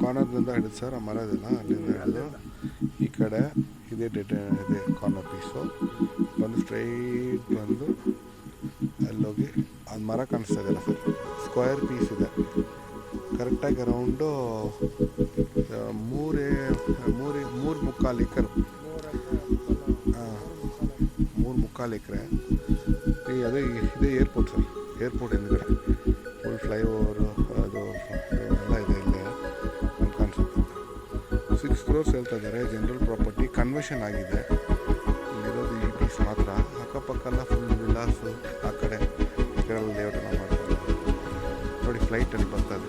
ಕಾರ್ನರ್ನಿಂದ ಹಿಡಿದು ಸರ್, ಆ ಮರ ಇದೆಲ್ಲ ಅಲ್ಲಿಂದ ಹಿಡಿದು ಈ ಕಡೆ ಇದೆ ಇದೆ ಕಾರ್ನರ್ ಪೀಸು ಬಂದು ಸ್ಟ್ರೈಟ್ ಬಂದು ಅಲ್ಲೋಗಿ ಅದು ಮರ ಕಾಣಿಸ್ತಾ ಇದೆಯಲ್ಲ ಸರ್, ಸ್ಕ್ವೇರ್ ಪೀಸ್ ಇದೆ ಕರೆಕ್ಟಾಗಿ ಅರೌಂಡು 3.25 ಎಕರೆ. ಹಾಂ, 3.25 ಎಕರೆ. ಅದೇ ಇದೇ ಏರ್ಪೋರ್ಟ್ ಸರ್, ಏರ್ಪೋರ್ಟ್ ಹಿಂದ್ಗಡೆ ಫುಲ್ ಫ್ಲೈಓವರು ಅದು ಎಲ್ಲ ಇದೆ ಇಲ್ಲೇ ಅಲ್ಲಿ ಕಾಣಿಸುತ್ತೆ. 6 crores ಹೇಳ್ತಾ ಇದ್ದಾರೆ. ಜನರಲ್ ಪ್ರಾಪರ್ಟಿ ಕನ್ವರ್ಷನ್ ಆಗಿದೆ. ಇಲ್ಲಿರೋದು ಈ ಪೀಸ್ ಮಾತ್ರ. ಅಕ್ಕಪಕ್ಕ ಫುಲ್ ವಿಲಾಸು ಆ ಕಡೆ ಲೇಔಟನ್ನು ಮಾಡ್ತಾರೆ ನೋಡಿ. ಫ್ಲೈಟಲ್ಲಿ ಬರ್ತದೆ.